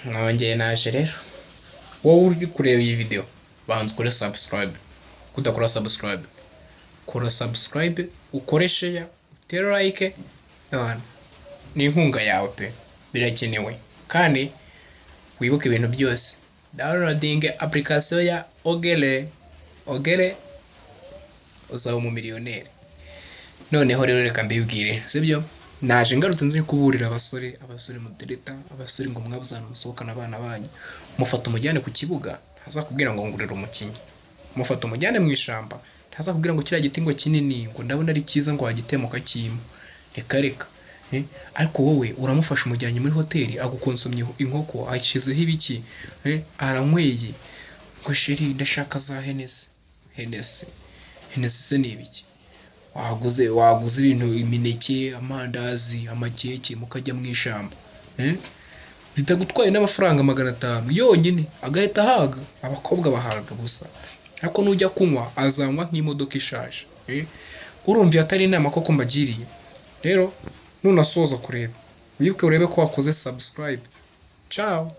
Nongeye naje rero, wowe uri kureba iyi video banza ukore subscribe, kudakora subscribe kora subscribe, ukore share, utere like, ni inkunga yawe pe, birakenewe. Kandi wibuke ibintu byose, downloading application ya ogere uzaba umumiliyoneri. Noneho rero reka mbibwire, sibyo? Naje ngarutse nzi kuburira abasore mutereta, abasore ngo mwabuzana musohokana abana banyu, mufata umujyane ku kibuga, ntazakubwira ngo ngurira umukinnyi. Mufata umujyane mu ishamba, ntazakubwira ngo kiriya giti ngo kinini ngo ndabona ari cyiza ngo wagitemuka kimo. Reka ariko wowe uramufasha umujyanye muri hoteli, agukonsomye inkoko, ashyizeho ibiki, aranyweye ngo sheri ndashaka za Hennessy se ni ibiki? Waguze ibintu, imineke, amandazi, amakeke, mukajya mu ishamba, bitagutwaye n'amafaranga 500 yonyine, agahita ahaga. Abakobwa bahaga gusa, ariko nujya kunywa azanywa nk'imodoka ishaje. Urumva atari inama koko mbagiriye? Rero nunasoza kureba wibuke urebe ko wakoze subscribe. Ciao.